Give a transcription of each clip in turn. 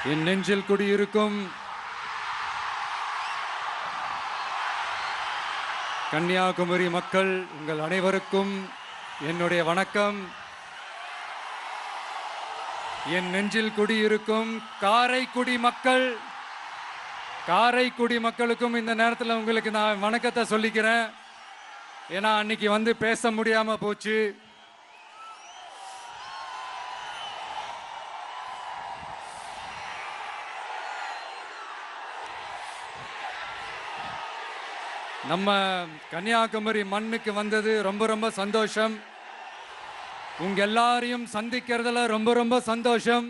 என் நெஞ்சில் குடியிருக்கும் கன்னியாகுமரி மக்கள் உங்கள் அனைவருக்கும் என்னுடைய வணக்கம். என் நெஞ்சில் குடியிருக்கும் காரைக்குடி மக்களுக்கும் இந்த நேரத்தில் உங்களுக்கு நான் வணக்கத்தை சொல்லிக்கிறேன். ஏன்னா அன்னைக்கு வந்து பேச முடியாம போச்சு. நம்ம கன்னியாகுமரி மண்ணுக்கு வந்தது ரொம்ப ரொம்ப சந்தோஷம். உங்க எல்லாரையும் சந்திக்கிறதுல ரொம்ப ரொம்ப சந்தோஷம்.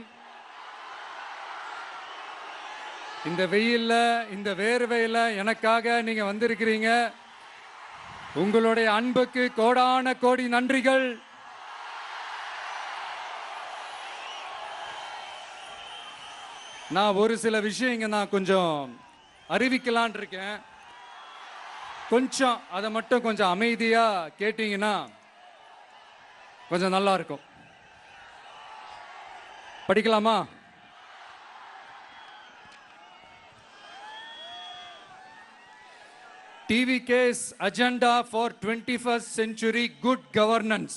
இந்த வெயில்ல இந்த வேர்வையில எனக்காக நீங்க வந்திருக்கிறீங்க. உங்களுடைய அன்புக்கு கோடான கோடி நன்றிகள். நான் ஒரு சில விஷயங்க நான் கொஞ்சம் அறிவிக்கலான் இருக்கேன். கொஞ்சம் அதை மட்டும் கொஞ்சம் அமைதியா கேட்டீங்கன்னா கொஞ்சம் நல்லா இருக்கும். படிக்கலாமா? TVK's agenda for 21st century good governance.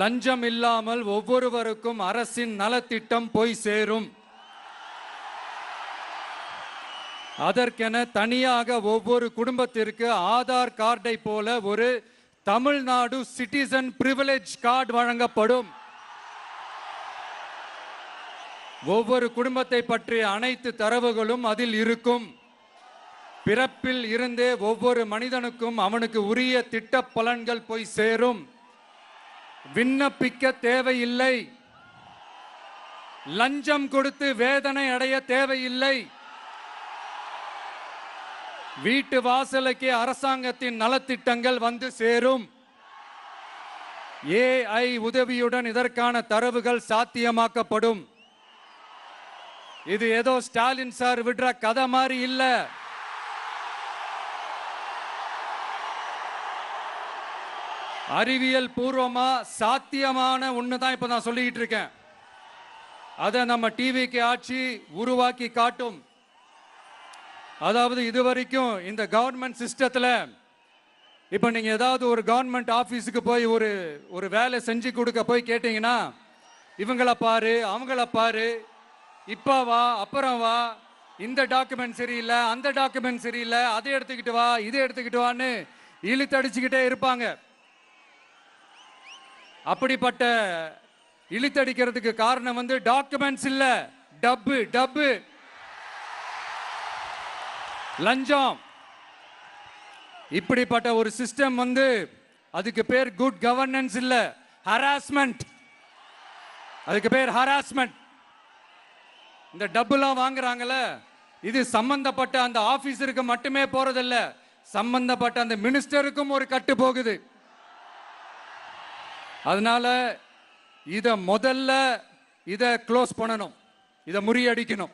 லஞ்சம் இல்லாமல் ஒவ்வொருவருக்கும் அரசின் நலத்திட்டம் போய் சேரும். அதற்கென தனியாக ஒவ்வொரு குடும்பத்திற்கு ஆதார் கார்டை போல ஒரு தமிழ்நாடு சிட்டிசன் பிரிவிலேஜ் கார்டு வழங்கப்படும். ஒவ்வொரு குடும்பத்தை பற்றிய அனைத்து தரவுகளும் அதில் இருக்கும். பிறப்பில் இருந்தே ஒவ்வொரு மனிதனுக்கும் அவனுக்கு உரிய திட்ட பலன்கள் போய் சேரும். விண்ணப்பிக்க தேவையில்லை. லஞ்சம் கொடுத்து வேதனை அடைய தேவையில்லை. வீட்டு வாசலுக்கே அரசாங்கத்தின் நலத்திட்டங்கள் வந்து சேரும். AI உதவியுடன் இதற்கான தரவுகள் சாத்தியமாக்கப்படும். இது ஏதோ ஸ்டாலின் சார் விடுற கதை மாதிரி இல்ல. அறிவியல் பூர்வமா சாத்தியமான ஒண்ணுதான் இப்ப நான் சொல்லிட்டு இருக்கேன். அதை நம்ம டிவிக்கு ஆட்சி உருவாக்கி காட்டும். அதாவது இதுவரைக்கும் இந்த கவர்மெண்ட் சிஸ்டத்துல இப்ப நீங்க ஏதாவது ஒரு கவர்மெண்ட் ஆபீஸுக்கு போய் ஒரு வேலை செஞ்சு கொடுக்க போய் கேட்டீங்கன்னா, இவங்கள பாரு அவங்கள பாரு, இப்ப வா அப்புறம் வா, இந்த டாக்குமெண்ட் சரியில்லை அந்த டாக்குமெண்ட் சரியில்லை, அதை எடுத்துக்கிட்டு வா இதை எடுத்துக்கிட்டு வான்னு இழுத்தடிச்சுக்கிட்டே இருப்பாங்க. அப்படிப்பட்ட இழுத்தடிக்கிறதுக்கு காரணம் வந்து டாக்குமெண்ட்ஸ் இல்ல, டப்பு லஞ்சம். இப்படிப்பட்ட ஒரு சிஸ்டம் வந்து அதுக்கு பேர் குட் கவர்னன்ஸ் இல்ல, ஹராஸ்மெண்ட். அதுக்கு பேர் ஹராஸ்மெண்ட். இந்த டப்புலாம் வாங்குறாங்கல்ல, இது சம்பந்தப்பட்ட அந்த ஆபீசருக்கு மட்டுமே போறதில்ல, சம்பந்தப்பட்ட அந்த மினிஸ்டருக்கும் ஒரு கட்டு போகுது. அதனால முதல்ல இத க்ளோஸ் பண்ணணும், இத முறியடிக்கணும்.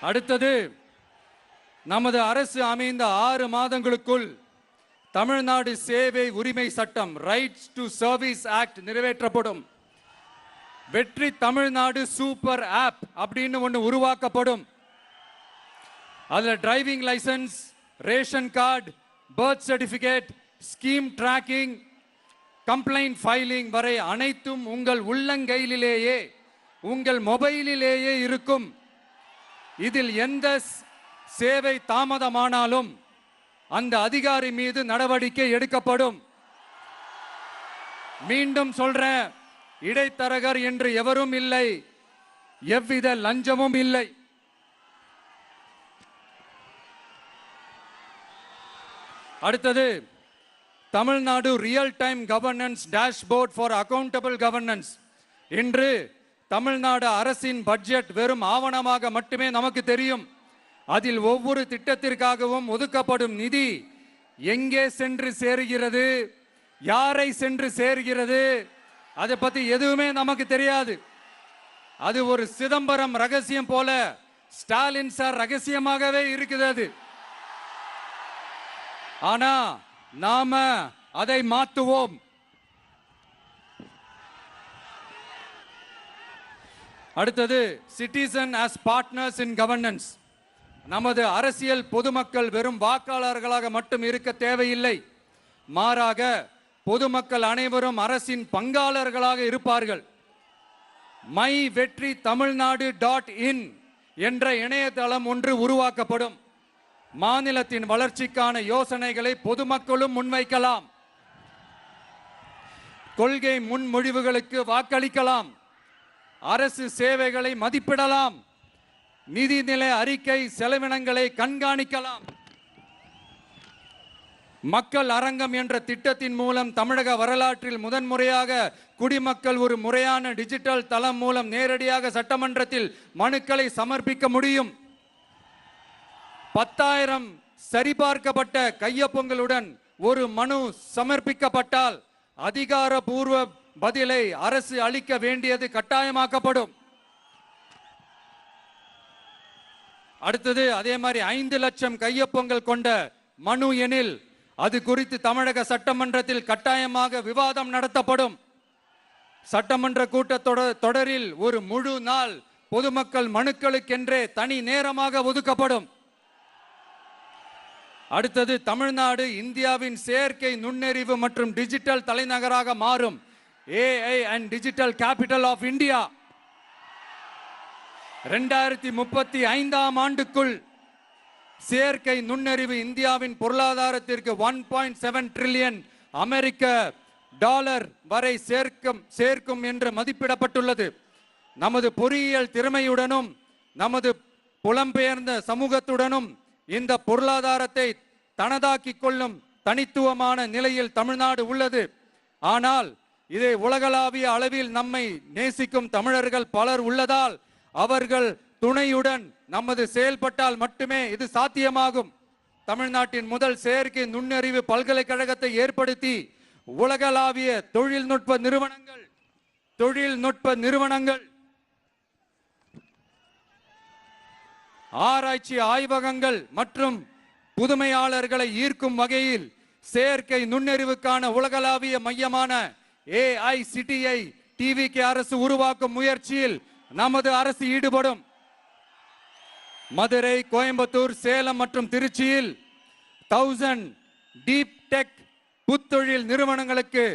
அடுத்தது, நமது அரசு அமைந்த 6 மாதங்களுக்குள் தமிழ்நாடு சேவை உரிமை சட்டம் ரைட்ஸ் டு சர்வீஸ் ஆக்ட் நிறைவேற்றப்படும். வெற்றி தமிழ்நாடு சூப்பர் ஆப் அப்படின்னு ஒன்று உருவாக்கப்படும். அதுல driving licence, ration card, birth certificate, scheme tracking, complaint filing வரை அனைத்தும் உங்கள் உள்ளங்கையிலேயே உங்கள் மொபைலிலேயே இருக்கும். இதில் எந்த சேவை தாமதமானாலும் அந்த அதிகாரி மீது நடவடிக்கை எடுக்கப்படும். மீண்டும் சொல்றேன், இடைத்தரகர் என்று எவரும் இல்லை, எவ்வித லஞ்சமும் இல்லை. அடுத்தது, Tamil Nadu real time governance dashboard for accountable governance. இன்று தமிழ்நாடு அரசின் பட்ஜெட் வெறும் ஆவணமாக மட்டுமே நமக்கு தெரியும். அதில் ஒவ்வொரு திட்டத்திற்காகவும் ஒதுக்கப்படும் நிதி எங்கே சென்று சேருகிறது, யாரை சென்று சேர்கிறது, அதை பத்தி எதுவுமே நமக்கு தெரியாது. அது ஒரு சிதம்பரம் ரகசியம் போல ஸ்டாலின் சார் ரகசியமாகவே இருக்குது. அது ஆனா நாம அதை மாற்றுவோம். அடுத்தது சிட்டிசன் as பார்ட்னர்ஸ் இன் கவர்னன்ஸ். நமது அரசியல் பொதுமக்கள் வெறும் வாக்காளர்களாக மட்டும் இருக்க தேவையில்லை. மாறாக பொதுமக்கள் அனைவரும் அரசின் பங்காளர்களாக இருப்பார்கள். மை வெற்றி தமிழ்நாடு .in என்ற இணையதளம் ஒன்று உருவாக்கப்படும். மாநிலத்தின் வளர்ச்சிக்கான யோசனைகளை பொதுமக்களும் முன்வைக்கலாம். கொள்கை முன்மொழிவுகளுக்கு வாக்களிக்கலாம். அரசு சேவைகளை மதிப்பிடலாம். நிதிநிலை அறிக்கை செலவினங்களை கண்காணிக்கலாம். மக்கள் அரங்கம் என்ற திட்டத்தின் மூலம் தமிழக வரலாற்றில் முதன்முறையாக குடிமக்கள் ஒரு முறையான டிஜிட்டல் தளம் மூலம் நேரடியாக சட்டமன்றத்தில் மனுக்களை சமர்ப்பிக்க முடியும். 10,000 சரிபார்க்கப்பட்ட கையொப்பங்களுடன் ஒரு மனு சமர்ப்பிக்கப்பட்டால் அதிகாரப்பூர்வ பதிலை அரசு அளிக்க வேண்டியது கட்டாயமாக்கப்படும். அடுத்தது அதே மாதிரி 5 லட்சம் கையொப்பங்கள் கொண்ட மனு எனில் அது குறித்து தமிழக சட்டமன்றத்தில் கட்டாயமாக விவாதம் நடத்தப்படும். சட்டமன்ற கூட்டத்தொடரில் ஒரு முழு நாள் பொதுமக்கள் மனுக்களுக்கென்றே தனி நேரமாக ஒதுக்கப்படும். அடுத்தது தமிழ்நாடு இந்தியாவின் செயற்கை நுண்ணறிவு மற்றும் டிஜிட்டல் தலைநகராக மாறும். AI and Digital Capital of India. 2035ஆம் ஆண்டுக்குள் செயற்கை நுண்ணறிவு இந்தியாவின் பொருளாதாரத்திற்கு 1.7 டிரில்லியன் அமெரிக்க டாலர் வரை சேர்க்கும் என்று மதிப்பிடப்பட்டுள்ளது. நமது பொறியியல் திறமையுடனும் நமது புலம்பெயர்ந்த சமூகத்துடனும் இந்த பொருளாதாரத்தை தனதாக்கிக் கொள்ளும் தனித்துவமான நிலையில் தமிழ்நாடு உள்ளது. ஆனால் இதை உலகளாவிய அளவில் நம்மை நேசிக்கும் தமிழர்கள் பலர் உள்ளதால் அவர்கள் துணையுடன் நமது செயல்பட்டால் மட்டுமே இது சாத்தியமாகும். தமிழ்நாட்டின் முதல் செயற்கை நுண்ணறிவு பல்கலைக்கழகத்தை ஏற்படுத்தி உலகளாவிய தொழில்நுட்ப நிறுவனங்கள் ஆராய்ச்சி ஆய்வகங்கள் மற்றும் புதுமையாளர்களை ஈர்க்கும் வகையில் செயற்கை நுண்ணறிவுக்கான உலகளாவிய மையமான AICTI TVK அரசு உருவாக்கும் முயற்சியில் நமது அரசு ஈடுபடும். மதுரை, கோயம்புத்தூர், சேலம் மற்றும் திருச்சியில் 1000 டீப் டெக் புத்தொழில் நிறுவனங்களுக்கு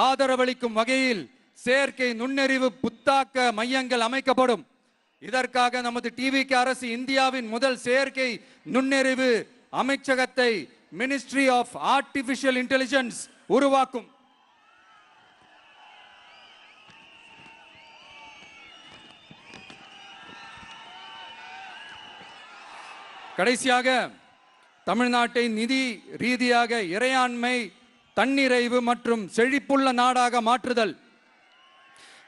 ஆதரவளிக்கும் வகையில் செயற்கை நுண்ணறிவு புத்தாக்க மையங்கள் அமைக்கப்படும். இதற்காக நமது TVK அரசு இந்தியாவின் முதல் செயற்கை நுண்ணறிவு அமைச்சகத்தை மினிஸ்ட்ரி ஆஃப் ஆர்டிபிஷியல் இன்டெலிஜென்ஸ் உருவாக்கும். கடைசியாக தமிழ்நாட்டை நிதி ரீதியாக இறையாண்மை, தன்னிறைவு மற்றும் செழிப்புள்ள நாடாக மாற்றுதல்.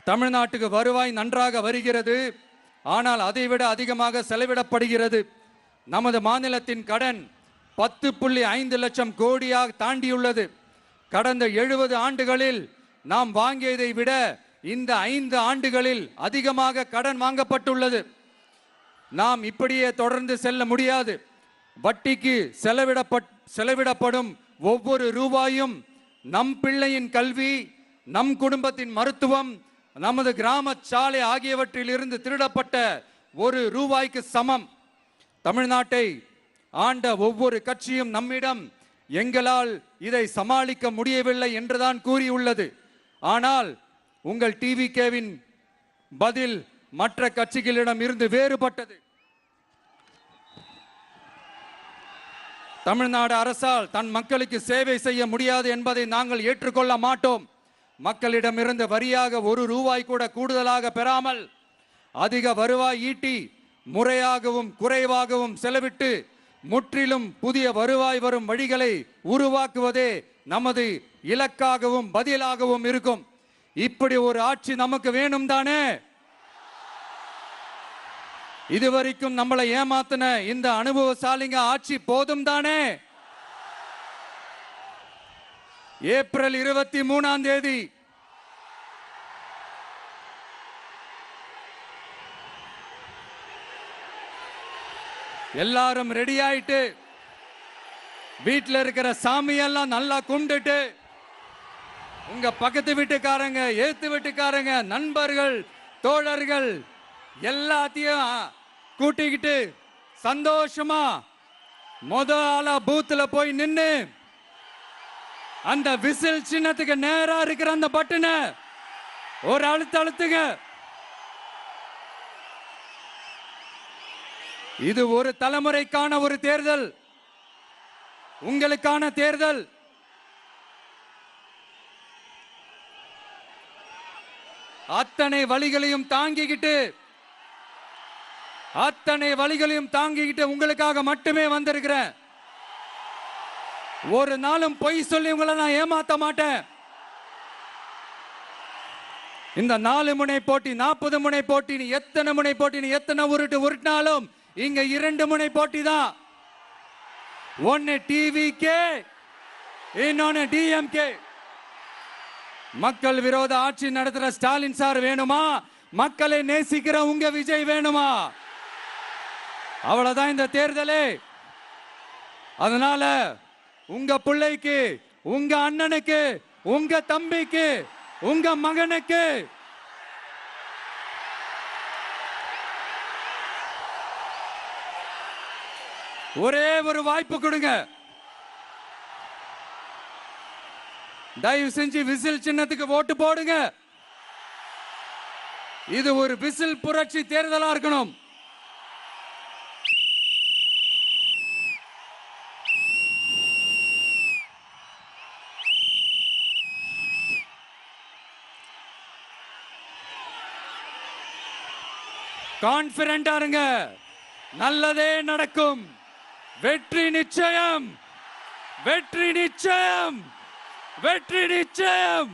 தமிழ்நாட்டுக்கு வருவாய் நன்றாக வருகிறது, ஆனால் அதைவிட அதிகமாக செலவிடப்படுகிறது. நமது மாநிலத்தின் கடன் 10.5 லட்சம் கோடியாக தாண்டியுள்ளது. கடந்த 70 ஆண்டுகளில் நாம் வாங்கியதை விட இந்த 5 ஆண்டுகளில் அதிகமாக கடன் வாங்கப்பட்டுள்ளது. நாம் இப்படியே தொடர்ந்து செல்ல முடியாது. வட்டிக்கு செலவிடப்படும் ஒவ்வொரு ரூபாயும் நம் பிள்ளையின் கல்வி, நம் குடும்பத்தின் மருத்துவம், நமது கிராம சாலை ஆகியவற்றில் இருந்து திருடப்பட்ட ஒரு ரூபாய்க்கு சமம். தமிழ்நாட்டை ஆண்ட ஒவ்வொரு கட்சியும் நம்மிடம் எங்களால் இதை சமாளிக்க முடியவில்லை என்றுதான் கூறியுள்ளது. ஆனால் உங்கள் TVKவின் பதில் மற்ற கட்சிகளிடம் இருந்து வேறுபட்டது. தமிழ்நாடு அரசால் தன் மக்களுக்கு சேவை செய்ய முடியாது என்பதை நாங்கள் ஏற்றுக்கொள்ள மாட்டோம். மக்களிடமிருந்து வரியாக ஒரு ரூபாய் கூட கூடுதலாக பெறாமல் அதிக வருவாய் ஈட்டி முறையாகவும் குறைவாகவும் செலவிட்டு முற்றிலும் புதிய வருவாய் வரும் வழிகளை உருவாக்குவதே நமது இலக்காகவும் பதிலாகவும் இருக்கும். இப்படி ஒரு ஆட்சி நமக்கு வேணும் தானே? இதுவரைக்கும் நம்மளை ஏமாத்தின இந்த அனுபவசாலிங்க ஆட்சி போதும் தானே? ஏப்ரல் 23ஆம் தேதி எல்லாரும் ரெடி ஆயிட்டு வீட்டில் இருக்கிற சாமியெல்லாம் நல்லா கும்பிட்டுட்டு உங்க பக்கத்து வீட்டுக்காரங்க, ஏத்து வீட்டுக்காரங்க, நண்பர்கள், தோழர்கள் எல்லாத்தையும் கூட்டிக்கிட்டு சந்தோஷமா முதல்ல பூத்துல போய் நின்னு அந்த விசில் சின்னத்துக்கு நேரா இருக்கிற அந்த பட்டனை ஒரு அழுத்துங்க. இது ஒரு தலைமுறைக்கான ஒரு தேர்தல், உங்களுக்கான தேர்தல். அத்தனை வழிகளையும் தாங்கிக்கிட்டு உங்களுக்காக மட்டுமே வந்திருக்கிறேன். ஒரு நாளும் பொய் சொல்லி உங்களை நான் ஏமாத்த மாட்டேன். இந்த 4 முனை போட்டி, 40 முனை போட்டி, நீ எத்தனை முனை போட்டி, நீ எத்தனை உருட்டினாலும் இங்க 2 முனை போட்டி தான். ஒன்னு டிவிகே, இன்னொன்னு டிஎம்கே. மக்கள் விரோத ஆட்சி நடத்துற ஸ்டாலின் சார் வேணுமா? மக்களை நேசிக்கிற உங்க விஜய் வேணுமா? அவ்வளவுதான் இந்த தேர்தலே. அதனால உங்க பிள்ளைக்கு, உங்க அண்ணனுக்கு, உங்க தம்பிக்கு, உங்க மகனுக்கு ஒரே ஒரு வாய்ப்பு கொடுங்க. தயவு செஞ்சு விசில் சின்னத்துக்கு ஓட்டு போடுங்க. இது ஒரு விசில் புரட்சி தேர்தலா இருக்கணும். கான்பிடென்டா இருங்க, நல்லதே நடக்கும். வெற்றி நிச்சயம், வெற்றி நிச்சயம், வெற்றி நிச்சயம்.